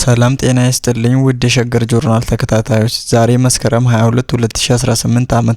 ሰላም ጤና ይስጥልኝ ውድ የሸገር ጆርናል ተከታታዮች፣ ዛሬ መስከረም 22 2018 ዓ.ም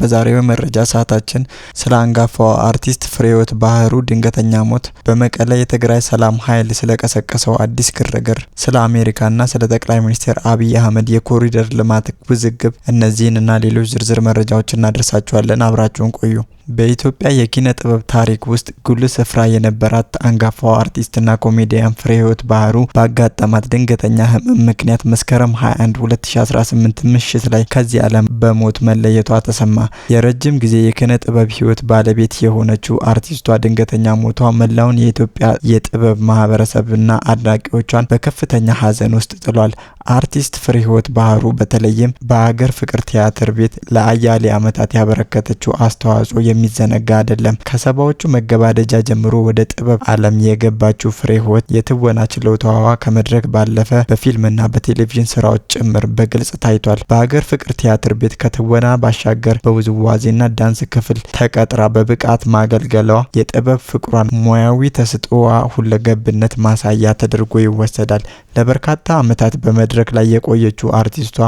በዛሬው መረጃ ሰዓታችን ስለ አንጋፋው አርቲስት ፍሬህይወት ባህሩ ድንገተኛ ሞት፣ በመቀለ የትግራይ ሰላም ኃይል ስለቀሰቀሰው አዲስ ግርግር፣ ስለ አሜሪካና ስለ ጠቅላይ ሚኒስትር አብይ አህመድ የኮሪደር ልማት ውዝግብ፣ እነዚህንና ሌሎች ዝርዝር መረጃዎችን እናደርሳችኋለን። አብራችሁን ቆዩ። በኢትዮጵያ የኪነ ጥበብ ታሪክ ውስጥ ጉልህ ስፍራ የነበራት አንጋፋው አርቲስትና ኮሜዲያን ፍሬህይወት ባህሩ ባጋጠማት ድንገተኛ ህመም ምክንያት መስከረም 21 2018 ምሽት ላይ ከዚህ ዓለም በሞት መለየቷ ተሰማ። የረጅም ጊዜ የኪነ ጥበብ ህይወት ባለቤት የሆነችው አርቲስቷ ድንገተኛ ሞቷ መላውን የኢትዮጵያ የጥበብ ማህበረሰብና አድናቂዎቿን በከፍተኛ ሀዘን ውስጥ ጥሏል። አርቲስት ፍሬህይወት ባህሩ በተለይም በሀገር ፍቅር ቲያትር ቤት ለአያሌ ዓመታት ያበረከተችው አስተዋጽኦ የሚዘነጋ አይደለም። ከሰባዎቹ መገባደጃ ጀምሮ ወደ ጥበብ ዓለም የገባችው ፍሬህይወት የትወና ችሎታዋ ከመድረክ ባለፈ በፊልምና በቴሌቪዥን ስራዎች ጭምር በግልጽ ታይቷል። በሀገር ፍቅር ቲያትር ቤት ከትወና ባሻገር በውዝዋዜና ዳንስ ክፍል ተቀጥራ በብቃት ማገልገሏ የጥበብ ፍቅሯን፣ ሙያዊ ተሰጥኦዋ ሁለገብነት ማሳያ ተደርጎ ይወሰዳል። ለበርካታ ዓመታት በመድረክ ላይ የቆየችው አርቲስቷ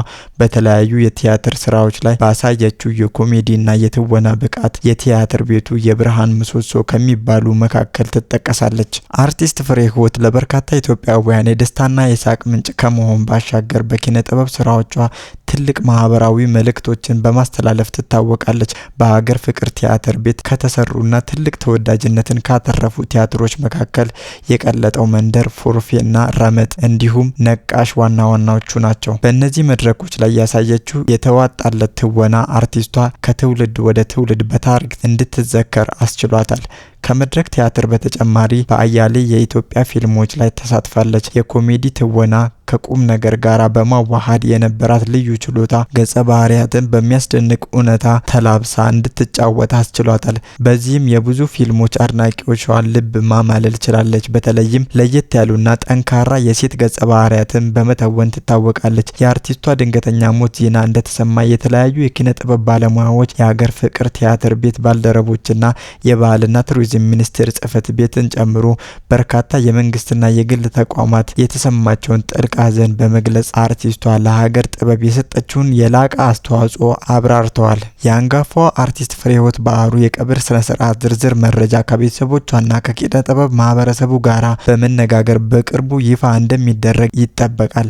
በተለያዩ የቲያትር ስራዎች ላይ ባሳየችው የኮሜዲና የትወና ብቃት የቲያትር ቤቱ የብርሃን ምሰሶ ከሚባሉ መካከል ትጠቀሳለች። አርቲስት ፍሬህይወት ለበርካታ ኢትዮጵያውያን የደስታና የሳቅ ምንጭ ከመሆን ባሻገር በኪነ ጥበብ ስራዎቿ ትልቅ ማህበራዊ መልእክቶችን በማስተላለፍ ትታወቃለች። በሀገር ፍቅር ቲያትር ቤት ከተሰሩና ትልቅ ተወዳጅነትን ካተረፉ ቲያትሮች መካከል የቀለጠው መንደር፣ ፎርፌና ረመጥ እንዲሁም ነቃሽ ዋና ዋናዎቹ ናቸው። በእነዚህ መድረኮች ላይ ያሳየችው የተዋጣለት ትወና አርቲስቷ ከትውልድ ወደ ትውልድ በታሪክ እንድትዘከር አስችሏታል። ከመድረክ ቲያትር በተጨማሪ በአያሌ የኢትዮጵያ ፊልሞች ላይ ተሳትፋለች። የኮሜዲ ትወና ከቁም ነገር ጋር በማዋሃድ የነበራት ልዩ ችሎታ ገጸ ባህሪያትን በሚያስደንቅ እውነታ ተላብሳ እንድትጫወት አስችሏታል። በዚህም የብዙ ፊልሞች አድናቂዎቿን ልብ ማማለል ችላለች። በተለይም ለየት ያሉና ጠንካራ የሴት ገጸ ባህሪያትን በመተወን ትታወቃለች። የአርቲስቷ ድንገተኛ ሞት ዜና እንደተሰማ የተለያዩ የኪነ ጥበብ ባለሙያዎች፣ የሀገር ፍቅር ቲያትር ቤት ባልደረቦችና የባህልና ቱሪዝም ሚኒስቴር ጽሕፈት ቤትን ጨምሮ በርካታ የመንግስትና የግል ተቋማት የተሰማቸውን ጥልቅ ሐዘን በመግለጽ አርቲስቷ ለሀገር ጥበብ የሰጠችውን የላቀ አስተዋጽኦ አብራርተዋል። የአንጋፋዋ አርቲስት ፍሬህይወት ባህሩ የቀብር ስነ ስርዓት ዝርዝር መረጃ ከቤተሰቦቿና ከኪነ ጥበብ ማህበረሰቡ ጋራ በመነጋገር በቅርቡ ይፋ እንደሚደረግ ይጠበቃል።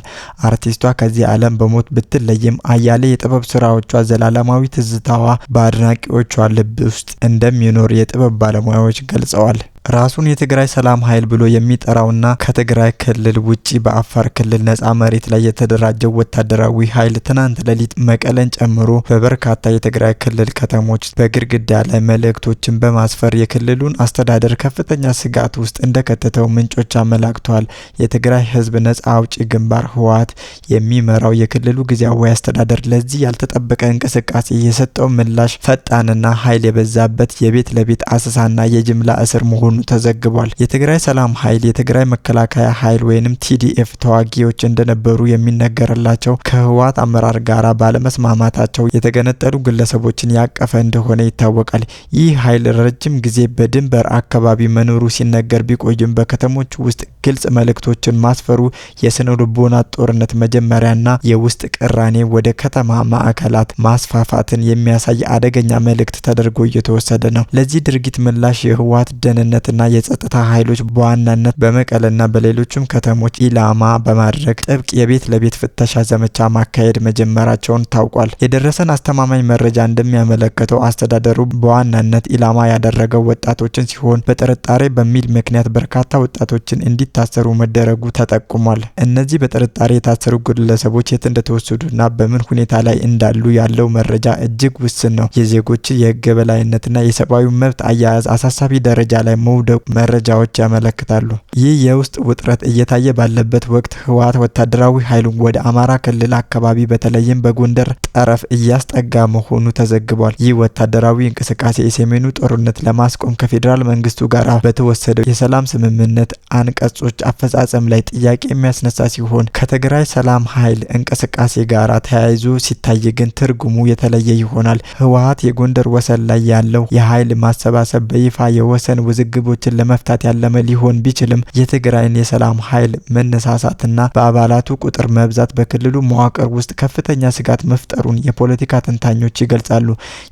አርቲስቷ ከዚህ ዓለም በሞት ብትለይም አያሌ የጥበብ ስራዎቿ ዘላለማዊ ትዝታዋ በአድናቂዎቿ ልብ ውስጥ እንደሚኖር የጥበብ ባለሙያዎች ገልጸዋል። ራሱን የትግራይ ሰላም ኃይል ብሎ የሚጠራውና ከትግራይ ክልል ውጪ በአፋር ክልል ነጻ መሬት ላይ የተደራጀው ወታደራዊ ኃይል ትናንት ሌሊት መቀለን ጨምሮ በበርካታ የትግራይ ክልል ከተሞች በግድግዳ ላይ መልእክቶችን በማስፈር የክልሉን አስተዳደር ከፍተኛ ስጋት ውስጥ እንደከተተው ምንጮች አመላክተዋል። የትግራይ ህዝብ ነጻ አውጪ ግንባር ህወሓት የሚመራው የክልሉ ጊዜያዊ አስተዳደር ለዚህ ያልተጠበቀ እንቅስቃሴ የሰጠው ምላሽ ፈጣንና ኃይል የበዛበት የቤት ለቤት አሰሳና የጅምላ እስር መሆኑ ተዘግቧል። የትግራይ ሰላም ኃይል የትግራይ መከላከያ ኃይል ወይንም TDF ተዋጊዎች እንደነበሩ የሚነገርላቸው ከህወሓት አመራር ጋራ ባለመስማማታቸው የተገነጠሉ ግለሰቦችን ያቀፈ እንደሆነ ይታወቃል። ይህ ኃይል ረጅም ጊዜ በድንበር አካባቢ መኖሩ ሲነገር ቢቆይም በከተሞች ውስጥ ግልጽ መልእክቶችን ማስፈሩ የስነ ልቦና ጦርነት መጀመሪያና የውስጥ ቅራኔ ወደ ከተማ ማዕከላት ማስፋፋትን የሚያሳይ አደገኛ መልእክት ተደርጎ እየተወሰደ ነው። ለዚህ ድርጊት ምላሽ የህወሓት ደህንነትና የጸጥታ ኃይሎች በዋናነት በመቀለና በሌሎችም ከተሞች ኢላማ በማድረግ ጥብቅ የቤት ለቤት ፍተሻ ዘመቻ ማካሄድ መጀመራቸውን ታውቋል። የደረሰን አስተማማኝ መረጃ እንደሚያመለክተው አስተዳደሩ በዋናነት ኢላማ ያደረገው ወጣቶችን ሲሆን በጥርጣሬ በሚል ምክንያት በርካታ ወጣቶችን እንዲታሰሩ መደረጉ ተጠቁሟል። እነዚህ በጥርጣሬ የታሰሩ ግለሰቦች የት እንደተወሰዱና በምን ሁኔታ ላይ እንዳሉ ያለው መረጃ እጅግ ውስን ነው። የዜጎች የህግ የበላይነትና የሰብአዊ መብት አያያዝ አሳሳቢ ደረጃ ላይ መውደቁ መረጃዎች ያመለክታሉ። ይህ የውስጥ ውጥረት እየታየ ባለበት ወቅት ህወሓት ወታደራዊ ኃይሉን ወደ አማራ ክልል አካባቢ በተለይም በጎንደር ጠረፍ እያስጠጋ መሆኑ ተዘግቧል። ይህ ወታደራዊ እንቅስቃሴ የሰሜኑ ጦርነት ለማስቆም ከፌዴራል መንግስቱ ጋር በተወሰደው የሰላም ስምምነት አንቀጾች አፈጻጸም ላይ ጥያቄ የሚያስነሳ ሲሆን ከትግራይ ሰላም ኃይል እንቅስቃሴ ጋር ተያይዞ ሲታይ ግን ትርጉሙ የተለየ ይሆናል። ህወሓት የጎንደር ወሰን ላይ ያለው የኃይል ማሰባሰብ በይፋ የወሰን ውዝግብ ግቦችን ለመፍታት ያለመ ሊሆን ቢችልም የትግራይን የሰላም ኃይል መነሳሳትና በአባላቱ ቁጥር መብዛት በክልሉ መዋቅር ውስጥ ከፍተኛ ስጋት መፍጠሩን የፖለቲካ ተንታኞች ይገልጻሉ።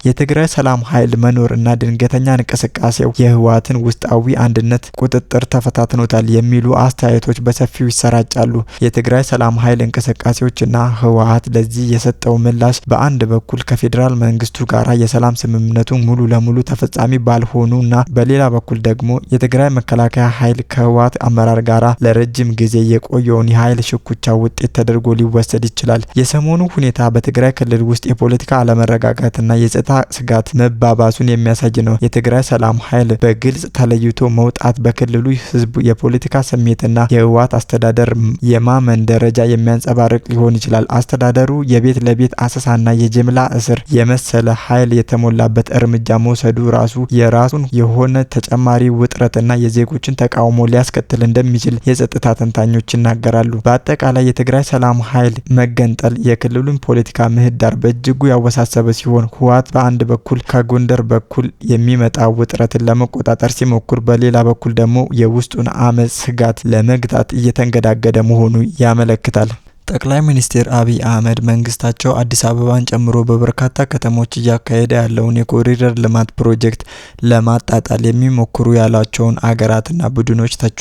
የትግራይ ሰላም ኃይል መኖር እና ድንገተኛ እንቅስቃሴው የህወሓትን ውስጣዊ አንድነት ቁጥጥር ተፈታትኖታል የሚሉ አስተያየቶች በሰፊው ይሰራጫሉ። የትግራይ ሰላም ኃይል እንቅስቃሴዎችና ህወሓት ለዚህ የሰጠው ምላሽ በአንድ በኩል ከፌዴራል መንግስቱ ጋር የሰላም ስምምነቱ ሙሉ ለሙሉ ተፈጻሚ ባልሆኑና በሌላ በኩል ደግሞ የትግራይ መከላከያ ኃይል ከህወሓት አመራር ጋር ለረጅም ጊዜ የቆየውን የኃይል ሽኩቻ ውጤት ተደርጎ ሊወሰድ ይችላል። የሰሞኑ ሁኔታ በትግራይ ክልል ውስጥ የፖለቲካ አለመረጋጋትና የጸጥታ ስጋት መባባሱን የሚያሳይ ነው። የትግራይ ሰላም ኃይል በግልጽ ተለይቶ መውጣት በክልሉ ህዝብ የፖለቲካ ስሜትና የህወሓት አስተዳደር የማመን ደረጃ የሚያንጸባርቅ ሊሆን ይችላል። አስተዳደሩ የቤት ለቤት አሰሳና የጅምላ እስር የመሰለ ኃይል የተሞላበት እርምጃ መውሰዱ የራሱን የሆነ ተጨማሪ ውጥረትና የዜጎችን ተቃውሞ ሊያስከትል እንደሚችል የጸጥታ ተንታኞች ይናገራሉ። በአጠቃላይ የትግራይ ሰላም ኃይል መገንጠል የክልሉን ፖለቲካ ምህዳር በእጅጉ ያወሳሰበ ሲሆን ህወሓት በአንድ በኩል ከጎንደር በኩል የሚመጣ ውጥረትን ለመቆጣጠር ሲሞክር፣ በሌላ በኩል ደግሞ የውስጡን አመጽ ስጋት ለመግታት እየተንገዳገደ መሆኑ ያመለክታል። ጠቅላይ ሚኒስትር አብይ አህመድ መንግስታቸው አዲስ አበባን ጨምሮ በበርካታ ከተሞች እያካሄደ ያለውን የኮሪደር ልማት ፕሮጀክት ለማጣጣል የሚሞክሩ ያሏቸውን አገራትና ቡድኖች ተቹ።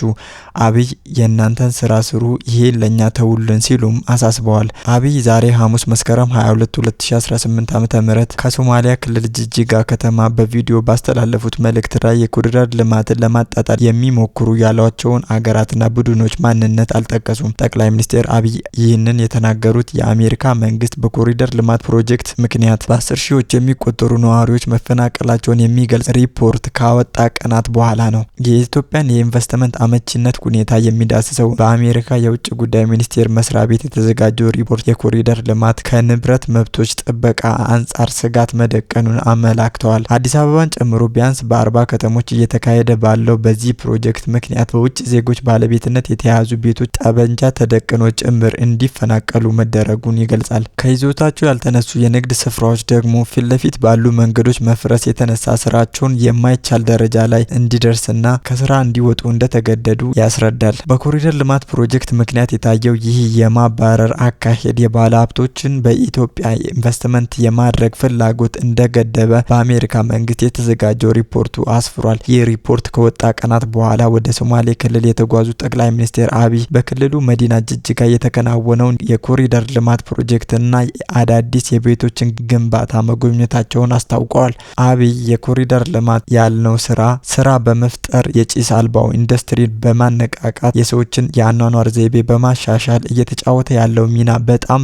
አብይ የእናንተን ስራ ስሩ፣ ይሄ ለኛ ተውልን ሲሉም አሳስበዋል። አብይ ዛሬ ሐሙስ መስከረም 22 2018 ዓ.ም ከሶማሊያ ክልል ጅጅጋ ከተማ በቪዲዮ ባስተላለፉት መልእክት ላይ የኮሪደር ልማትን ለማጣጣል የሚሞክሩ ያሏቸውን አገራትና ቡድኖች ማንነት አልጠቀሱም። ጠቅላይ ሚኒስትር አብይ ይህንን የተናገሩት የአሜሪካ መንግስት በኮሪደር ልማት ፕሮጀክት ምክንያት በ10 ሺዎች የሚቆጠሩ ነዋሪዎች መፈናቀላቸውን የሚገልጽ ሪፖርት ካወጣ ቀናት በኋላ ነው። የኢትዮጵያን የኢንቨስትመንት አመቺነት ሁኔታ የሚዳስሰው በአሜሪካ የውጭ ጉዳይ ሚኒስቴር መስሪያ ቤት የተዘጋጀው ሪፖርት የኮሪደር ልማት ከንብረት መብቶች ጥበቃ አንጻር ስጋት መደቀኑን አመላክተዋል። አዲስ አበባን ጨምሮ ቢያንስ በ40 ከተሞች እየተካሄደ ባለው በዚህ ፕሮጀክት ምክንያት በውጭ ዜጎች ባለቤትነት የተያዙ ቤቶች ጠበንጃ ተደቅኖ ጭምር እንዲፈናቀሉ መደረጉን ይገልጻል። ከይዞታቸው ያልተነሱ የንግድ ስፍራዎች ደግሞ ፊት ለፊት ባሉ መንገዶች መፍረስ የተነሳ ስራቸውን የማይቻል ደረጃ ላይ እንዲደርስና ከስራ እንዲወጡ እንደተገደዱ ያስረዳል። በኮሪደር ልማት ፕሮጀክት ምክንያት የታየው ይህ የማባረር አካሄድ የባለ ሀብቶችን በኢትዮጵያ ኢንቨስትመንት የማድረግ ፍላጎት እንደገደበ በአሜሪካ መንግስት የተዘጋጀው ሪፖርቱ አስፍሯል። ይህ ሪፖርት ከወጣ ቀናት በኋላ ወደ ሶማሌ ክልል የተጓዙ ጠቅላይ ሚኒስትር አብይ በክልሉ መዲና ጅጅጋ የተከናወነውን የኮሪደር ልማት ፕሮጀክትና አዳዲስ የቤቶችን ግንባታ መጎብኘታቸውን አስታውቀዋል። አብይ የኮሪደር ልማት ያልነው ስራ በመፍጠር የጭስ አልባው ኢንዱስትሪ በማነቃቃት የሰዎችን የአኗኗር ዘይቤ በማሻሻል እየተጫወተ ያለው ሚና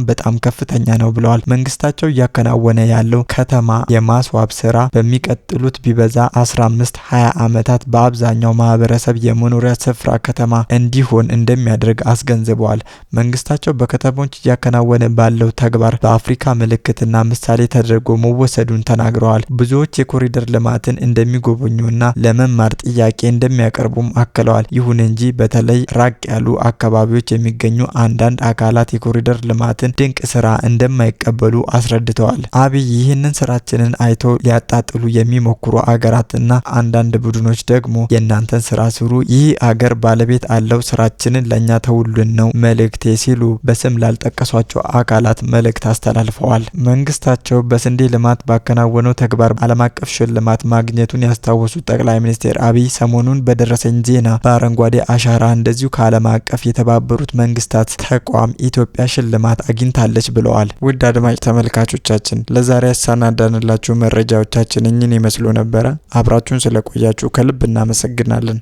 በጣም ከፍተኛ ነው ብለዋል። መንግስታቸው እያከናወነ ያለው ከተማ የማስዋብ ስራ በሚቀጥሉት ቢበዛ 15-20 ዓመታት በአብዛኛው ማህበረሰብ የመኖሪያ ስፍራ ከተማ እንዲሆን እንደሚያደርግ አስገንዝበዋል። መንግስታቸው በከተሞች እያከናወነ ባለው ተግባር በአፍሪካ ምልክትና ምሳሌ ተደርጎ መወሰዱን ተናግረዋል። ብዙዎች የኮሪደር ልማትን እንደሚጎበኙና ለመማር ጥያቄ እንደሚያቀርቡም አክለዋል። ይሁን እንጂ በተለይ ራቅ ያሉ አካባቢዎች የሚገኙ አንዳንድ አካላት የኮሪደር ልማትን ድንቅ ስራ እንደማይቀበሉ አስረድተዋል። አብይ ይህንን ስራችንን አይቶ ሊያጣጥሉ የሚሞክሩ አገራትና አንዳንድ ቡድኖች ደግሞ የእናንተን ስራ ስሩ፣ ይህ አገር ባለቤት አለው፣ ስራችንን ለኛ ተውልን ነው መልእክቴ ሲሉ በስም ላልጠቀሷቸው አካላት መልእክት አስተላልፈዋል። መንግስታቸው በስንዴ ልማት ባከናወነው ተግባር ዓለም አቀፍ ሽልማት ማግኘቱን ያስታወሱት ጠቅላይ ሚኒስትር አብይ ሰሞኑን በደረሰኝ ዜና በአረንጓዴ አሻራ እንደዚሁ ከዓለም አቀፍ የተባበሩት መንግስታት ተቋም ኢትዮጵያ ሽልማት አግኝታለች ብለዋል። ውድ አድማጭ ተመልካቾቻችን ለዛሬ ያሰናዳንላችሁ መረጃዎቻችን እኚህን ይመስሉ ነበረ። አብራችሁን ስለቆያችሁ ከልብ እናመሰግናለን።